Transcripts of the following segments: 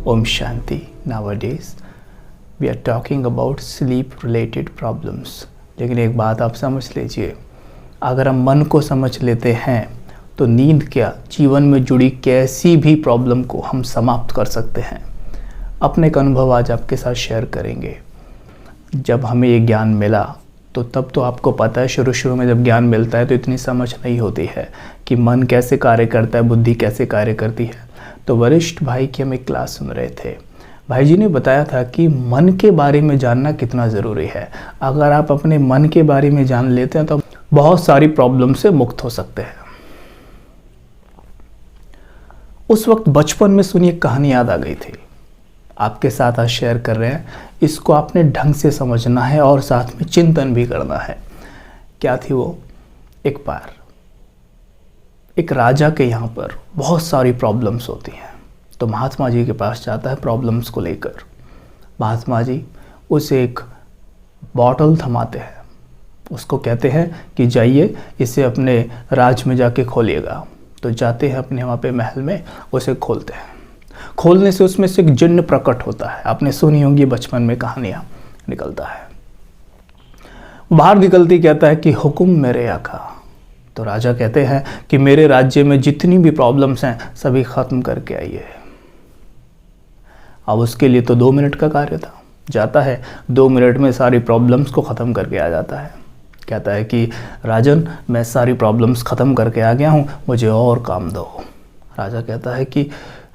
Om Shanti. Nowadays we are talking about sleep related problems. लेकिन एक बात आप समझ लीजिए, अगर हम मन को समझ लेते हैं तो नींद क्या जीवन में जुड़ी कैसी भी प्रॉब्लम को हम समाप्त कर सकते हैं। अपने एक अनुभव आज आपके साथ शेयर करेंगे। जब हमें ये ज्ञान मिला तो तब तो आपको पता है, शुरू में जब ज्ञान मिलता है तो इतनी समझ नहीं होती है कि मन कैसे कार्य करता है, बुद्धि कैसे कार्य करती है। तो वरिष्ठ भाई की हम एक क्लास सुन रहे थे। भाई जी ने बताया था कि मन के बारे में जानना कितना ज़रूरी है। अगर आप अपने मन के बारे में जान लेते हैं तो बहुत सारी प्रॉब्लम से मुक्त हो सकते हैं। उस वक्त बचपन में सुनी एक कहानी याद आ गई थी, आपके साथ आज शेयर कर रहे हैं। इसको आपने ढंग से समझना है और साथ में चिंतन भी करना है। क्या थी वो? एक बार एक राजा के यहाँ पर बहुत सारी प्रॉब्लम्स होती हैं, तो महात्मा जी के पास जाता है प्रॉब्लम्स को लेकर। महात्मा जी उसे एक बॉटल थमाते हैं, उसको कहते हैं कि जाइए इसे अपने राज में जाके खोलिएगा। तो जाते हैं अपने वहाँ पे महल में, उसे खोलते हैं। खोलने से उसमें से एक जिन्न प्रकट होता है। आपने सुनी होंगी बचपन में कहानियाँ। निकलता है, बाहर निकलती कहता है कि हुक्म मेरे आका। तो राजा कहते हैं कि मेरे राज्य में जितनी भी प्रॉब्लम्स हैं सभी ख़त्म करके आइए। अब उसके लिए तो 2 मिनट का कार्य था। जाता है, 2 मिनट में सारी प्रॉब्लम्स को ख़त्म करके आ जाता है। कहता है कि राजन, मैं सारी प्रॉब्लम्स ख़त्म करके आ गया हूँ, मुझे और काम दो। राजा कहता है कि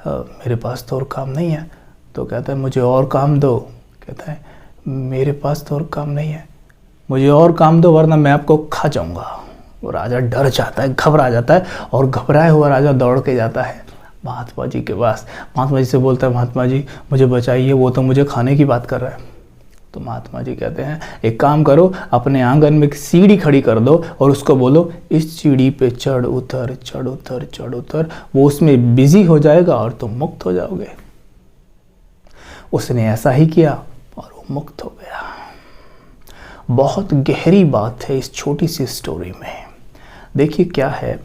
मेरे पास तो और काम नहीं है। तो कहता है मुझे और काम दो। कहता है मेरे पास तो और काम नहीं है, मुझे और काम दो वरना मैं आपको खा जाऊंगा। वो राजा डर जाता है, घबरा जाता है और घबराया हुआ राजा दौड़ के जाता है महात्मा जी के पास। महात्मा जी से बोलता है महात्मा जी मुझे बचाइए, वो तो मुझे खाने की बात कर रहा है। तो महात्मा जी कहते हैं एक काम करो, अपने आंगन में एक सीढ़ी खड़ी कर दो और उसको बोलो इस सीढ़ी पे चढ़ उतर चढ़ उतर चढ़ उतर। वो उसमें बिजी हो जाएगा और तुम मुक्त हो जाओगे। उसने ऐसा ही किया और वो मुक्त हो गया। बहुत गहरी बात है इस छोटी सी स्टोरी में। देखिए क्या है,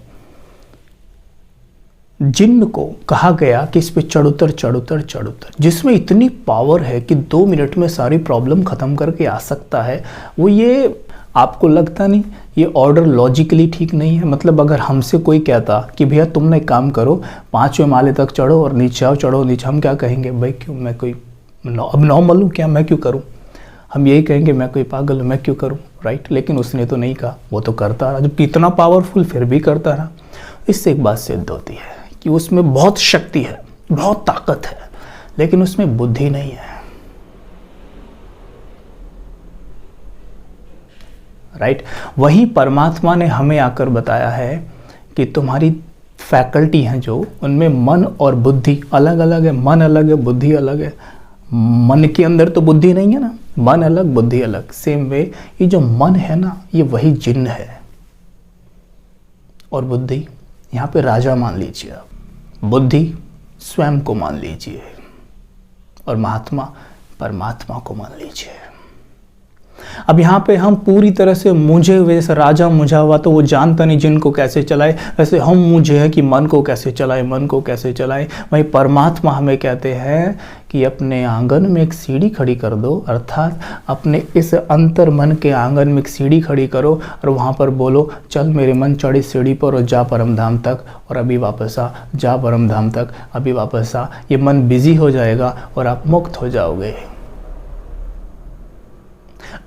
जिन्न को कहा गया कि इस पे चढ़ उतर चढ़ उतर चढ़ उतर, जिसमें इतनी पावर है कि 2 मिनट में सारी प्रॉब्लम ख़त्म करके आ सकता है। वो ये आपको लगता नहीं, ये ऑर्डर लॉजिकली ठीक नहीं है। मतलब अगर हमसे कोई कहता कि भैया तुमने एक काम करो, 5वें माले तक चढ़ो और नीचे आओ, चढ़ो नीचे, हम क्या कहेंगे? भाई क्यों, मैं कोई अब नॉर्मल हूँ क्या, मैं क्यों करूँ? हम यही कहेंगे मैं कोई पागल हूँ, मैं क्यों करूँ, राइट? लेकिन उसने तो नहीं कहा, वो तो करता रहा। जब इतना पावरफुल फिर भी करता रहा। इससे एक बात सिद्ध होती है कि उसमें बहुत शक्ति है, बहुत ताकत है, लेकिन उसमें बुद्धि नहीं है, राइट? वही परमात्मा ने हमें आकर बताया है कि तुम्हारी फैकल्टी हैं जो, उनमें मन और बुद्धि अलग अलग है। मन अलग है, बुद्धि अलग है। मन के अंदर तो बुद्धि नहीं है ना, मन अलग बुद्धि अलग। सेम वे ये जो मन है ना, ये वही जिन्न है। और बुद्धि यहाँ पे राजा मान लीजिए आप, बुद्धि स्वयं को मान लीजिए और महात्मा परमात्मा को मान लीजिए। अब यहाँ पे हम पूरी तरह से मूंझे हुए, जैसे राजा मूंझा हुआ तो वो जानता नहीं जिन को कैसे चलाए, वैसे हम मूंझे हैं कि मन को कैसे चलाए, मन को कैसे चलाए। वहीं परमात्मा हमें कहते हैं कि अपने आंगन में एक सीढ़ी खड़ी कर दो, अर्थात अपने इस अंतर मन के आंगन में एक सीढ़ी खड़ी करो और वहाँ पर बोलो चल मेरे मन चढ़ इस सीढ़ी पर और जा परम धाम तक और अभी वापस आ, जा परम धाम तक अभी वापस आ। ये मन बिजी हो जाएगा और आप मुक्त हो जाओगे।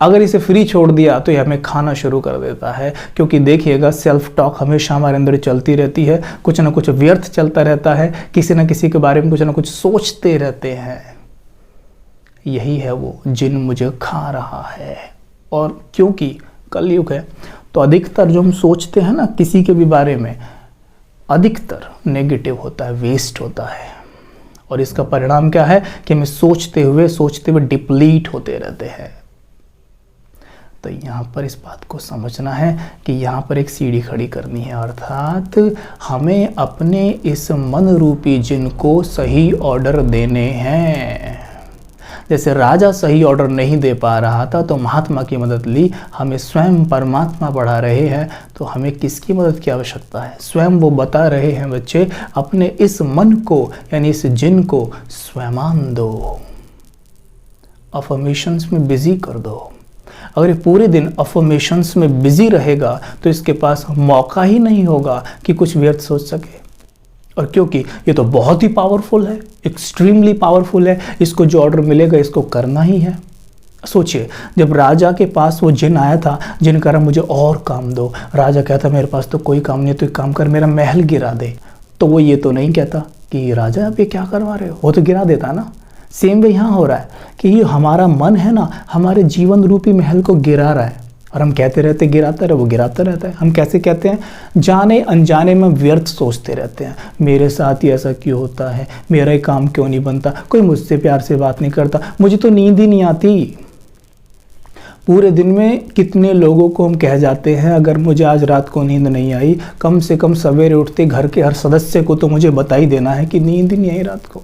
अगर इसे फ्री छोड़ दिया तो ये हमें खाना शुरू कर देता है, क्योंकि देखिएगा सेल्फ टॉक हमेशा हमारे अंदर चलती रहती है। कुछ ना कुछ व्यर्थ चलता रहता है, किसी न किसी के बारे में कुछ ना कुछ सोचते रहते हैं। यही है वो जिन मुझे खा रहा है। और क्योंकि कलयुग है तो अधिकतर जो हम सोचते हैं ना किसी के भी बारे में, अधिकतर नेगेटिव होता है, वेस्ट होता है। और इसका परिणाम क्या है कि हमें सोचते हुए डिप्लीट होते रहते हैं। तो यहाँ पर इस बात को समझना है कि यहाँ पर एक सीढ़ी खड़ी करनी है, अर्थात हमें अपने इस मन रूपी जिन को सही ऑर्डर देने हैं। जैसे राजा सही ऑर्डर नहीं दे पा रहा था तो महात्मा की मदद ली, हमें स्वयं परमात्मा पढ़ा रहे हैं तो हमें किसकी मदद की आवश्यकता है? स्वयं वो बता रहे हैं बच्चे, अपने इस मन को यानी इस जिन को स्वयं दो, अफर्मेशंस में बिजी कर दो। अगर ये पूरे दिन अफर्मेशंस में बिजी रहेगा तो इसके पास मौका ही नहीं होगा कि कुछ व्यर्थ सोच सके। और क्योंकि ये तो बहुत ही पावरफुल है, एक्सट्रीमली पावरफुल है, इसको जो ऑर्डर मिलेगा इसको करना ही है। सोचिए, जब राजा के पास वो जिन आया था, जिन कह रहा मुझे और काम दो, राजा कहता मेरे पास तो कोई काम नहीं है, तो एक काम कर मेरा महल गिरा दे, तो वो ये तो नहीं कहता कि राजा आप ये क्या करवा रहे हो, वो तो गिरा देता ना। सेम वे यहाँ हो रहा है कि ये हमारा मन है ना, हमारे जीवन रूपी महल को गिरा रहा है और हम कहते रहते गिराता रहे, वो गिराता रहता है। हम कैसे कहते हैं? जाने अनजाने में व्यर्थ सोचते रहते हैं, मेरे साथ ही ऐसा क्यों होता है, मेरा ही काम क्यों नहीं बनता, कोई मुझसे प्यार से बात नहीं करता, मुझे तो नींद ही नहीं आती। पूरे दिन में कितने लोगों को हम कह जाते हैं अगर मुझे आज रात को नींद नहीं आई, कम से कम सवेरे उठते घर के हर सदस्य को तो मुझे बता ही देना है कि नींद ही नहीं आई रात को।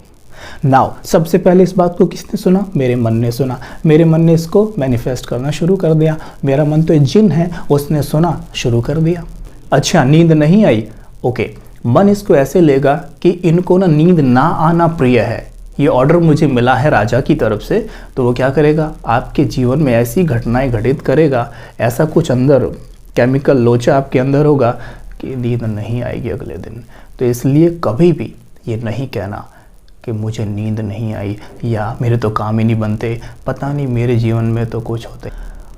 नाउ सबसे पहले इस बात को किसने सुना? मेरे मन ने सुना। मेरे मन ने इसको मैनिफेस्ट करना शुरू कर दिया। मेरा मन तो एक जिन है, उसने सुना, शुरू कर दिया। अच्छा, नींद नहीं आई, ओके, मन इसको ऐसे लेगा कि इनको ना नींद ना आना प्रिय है, ये ऑर्डर मुझे मिला है राजा की तरफ से, तो वो क्या करेगा? आपके जीवन में ऐसी घटनाएं घटित करेगा, ऐसा कुछ अंदर केमिकल लोचा आपके अंदर होगा कि नींद नहीं आएगी अगले दिन। तो इसलिए कभी भी ये नहीं कहना कि मुझे नींद नहीं आई या मेरे तो काम ही नहीं बनते, पता नहीं मेरे जीवन में तो कुछ होते,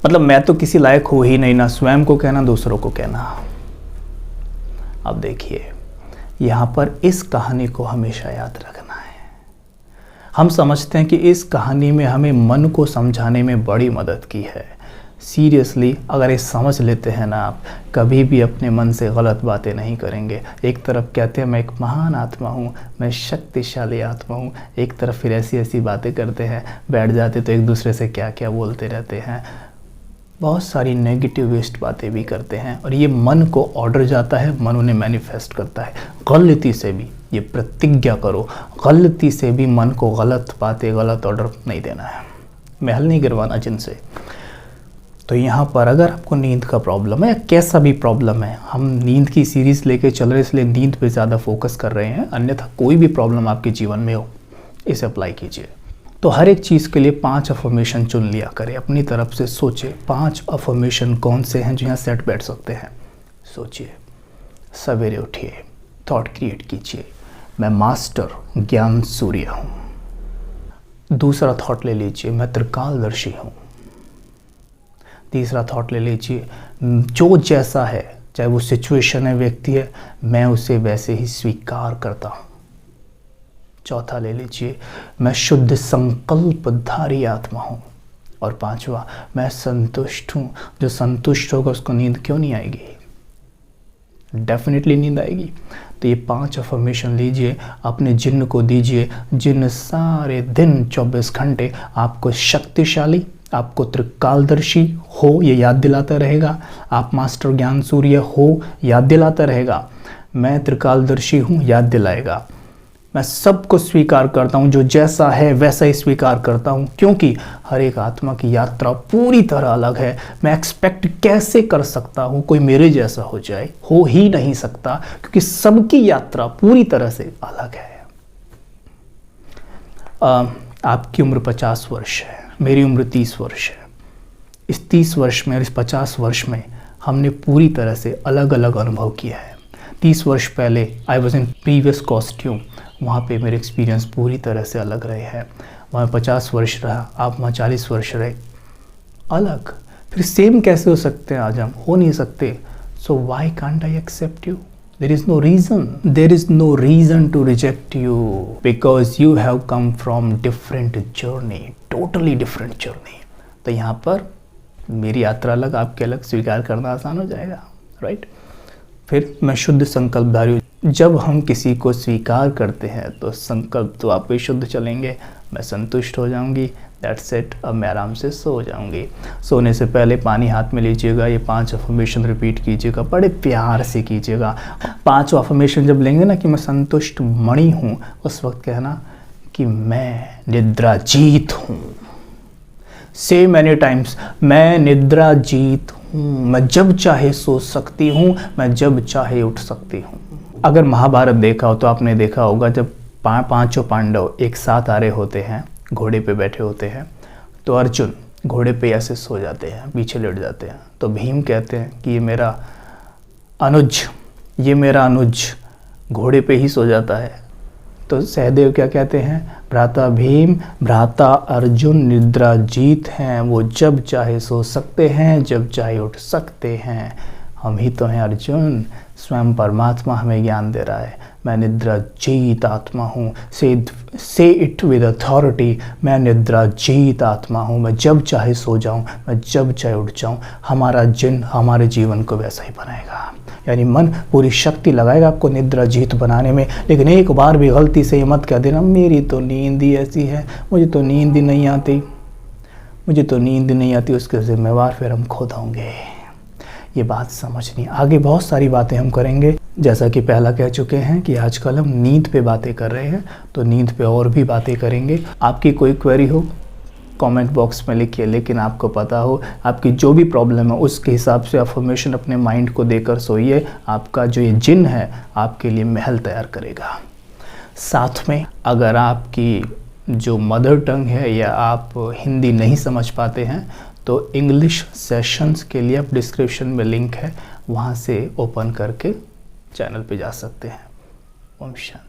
मतलब मैं तो किसी लायक हो ही नहीं, ना स्वयं को कहना दूसरों को कहना। अब देखिए, यहाँ पर इस कहानी को हमेशा याद रखना है। हम समझते हैं कि इस कहानी में हमें मन को समझाने में बड़ी मदद की है। सीरियसली अगर ये समझ लेते हैं ना आप, कभी भी अपने मन से गलत बातें नहीं करेंगे। एक तरफ कहते हैं मैं एक महान आत्मा हूँ, मैं शक्तिशाली आत्मा हूँ, एक तरफ फिर ऐसी ऐसी बातें करते हैं, बैठ जाते तो एक दूसरे से क्या क्या बोलते रहते हैं, बहुत सारी नेगेटिविस्ट बातें भी करते हैं। और ये मन को ऑर्डर जाता है, मन उन्हें मैनिफेस्ट करता है। गलती से भी ये प्रतिज्ञा करो, गलती से भी मन को गलत बातें, गलत ऑर्डर नहीं देना है, महल नहीं गिरवाना जिनसे। तो यहाँ पर अगर आपको नींद का प्रॉब्लम है या कैसा भी प्रॉब्लम है, हम नींद की सीरीज़ लेके चल रहे इसलिए नींद पे ज़्यादा फोकस कर रहे हैं, अन्यथा कोई भी प्रॉब्लम आपके जीवन में हो इसे अप्लाई कीजिए। तो हर एक चीज़ के लिए 5 अफर्मेशन चुन लिया करें, अपनी तरफ से सोचिए 5 अफर्मेशन कौन से हैं जो यहाँ सेट बैठ सकते हैं। सोचिए, सवेरे उठिए, थॉट क्रिएट कीजिए, मैं मास्टर ज्ञान सूर्य हूँ। दूसरा थॉट ले लीजिए, मैं त्रिकालदर्शी हूँ। तीसरा थॉट ले लीजिए, जो जैसा है, चाहे वो सिचुएशन है, व्यक्ति है, मैं उसे वैसे ही स्वीकार करता हूँ। चौथा ले लीजिए, मैं शुद्ध संकल्पधारी आत्मा हूँ। और पांचवा, मैं संतुष्ट हूँ। जो संतुष्ट होगा उसको नींद क्यों नहीं आएगी? डेफिनेटली नींद आएगी। तो ये 5 अफर्मेशन लीजिए, अपने जिन्न को दीजिए, जिन्न सारे दिन 24 घंटे आपको शक्तिशाली, आपको त्रिकालदर्शी हो ये याद दिलाता रहेगा, आप मास्टर ज्ञान सूर्य हो याद दिलाता रहेगा, मैं त्रिकालदर्शी हूँ याद दिलाएगा, मैं सबको स्वीकार करता हूँ, जो जैसा है वैसा ही स्वीकार करता हूँ, क्योंकि हर एक आत्मा की यात्रा पूरी तरह अलग है। मैं एक्सपेक्ट कैसे कर सकता हूँ कोई मेरे जैसा हो जाए? हो ही नहीं सकता, क्योंकि सबकी यात्रा पूरी तरह से अलग है। आपकी उम्र 50 वर्ष है, मेरी उम्र 30 वर्ष है। इस 30 वर्ष में और इस 50 वर्ष में हमने पूरी तरह से अलग अलग अनुभव किया है। 30 वर्ष पहले I was in previous costume, वहाँ पे मेरे एक्सपीरियंस पूरी तरह से अलग रहे हैं। वहाँ 50 वर्ष रहा, आप वहाँ 40 वर्ष रहे, अलग। फिर सेम कैसे हो सकते हैं आज हम? हो नहीं सकते। So why can't I accept you? There is no reason. There is no reason to reject you because you have come from different journey, totally different journey. तो यहाँ पर मेरी यात्रा अलग, आपके अलग, स्वीकार करना आसान हो जाएगा, राइट? फिर मैं शुद्ध संकल्पधारी हूँ। जब हम किसी को स्वीकार करते हैं तो संकल्प तो आप भी शुद्ध चलेंगे, मैं संतुष्ट हो जाऊंगी, दैट्स इट, अब मैं आराम से सो जाऊंगी। सोने से पहले पानी हाथ में लीजिएगा, ये 5 अफर्मेशन रिपीट कीजिएगा, बड़े प्यार से कीजिएगा। 5 अफर्मेशन जब लेंगे ना कि मैं संतुष्ट मणि हूँ, उस वक्त कहना कि मैं निद्राजीत हूँ। से मैनी टाइम्स, मैं निद्राजीत हूँ, मैं जब चाहे सो सकती हूँ, मैं जब चाहे उठ सकती हूँ। अगर महाभारत देखा हो तो आपने देखा होगा जब पांचों पांडव एक साथ आ रहे होते हैं, घोड़े पे बैठे होते हैं, तो अर्जुन घोड़े पे ऐसे सो जाते हैं, पीछे लेट जाते हैं। तो भीम कहते हैं कि ये मेरा अनुज घोड़े पे ही सो जाता है। तो सहदेव क्या कहते हैं, भ्राता भीम भ्राता अर्जुन निद्राजीत हैं, वो जब चाहे सो सकते हैं, जब चाहे उठ सकते हैं। हम ही तो हैं अर्जुन, स्वयं परमात्मा हमें ज्ञान दे रहा है। मैं निद्राजीत आत्मा हूँ, से इट विद अथॉरिटी, मैं निद्राजीत आत्मा हूँ, मैं जब चाहे सो जाऊँ, मैं जब चाहे उठ जाऊँ। हमारा जिन हमारे जीवन को वैसा ही बनाएगा, यानी मन पूरी शक्ति लगाएगा आपको निद्राजीत बनाने में। लेकिन एक बार भी गलती से मत कह देना मेरी तो नींद ही ऐसी है, मुझे तो नींद ही नहीं आती, उसके जिम्मेवार फिर हम खुद होंगे। ये बात समझनी। आगे बहुत सारी बातें हम करेंगे, जैसा कि पहला कह चुके हैं कि आजकल हम नींद पे बातें कर रहे हैं, तो नींद पे और भी बातें करेंगे। आपकी कोई क्वेरी हो कमेंट बॉक्स में लिखिए, लेकिन आपको पता हो आपकी जो भी प्रॉब्लम है उसके हिसाब से अफर्मेशन अपने माइंड को देकर सोइए। आपका जो ये जिन है आपके लिए महल तैयार करेगा। साथ में अगर आपकी जो मदर टंग है या आप हिंदी नहीं समझ पाते हैं तो इंग्लिश सेशंस के लिए आप डिस्क्रिप्शन में लिंक है, वहाँ से ओपन करके चैनल पे जा सकते हैं। ओम शांति।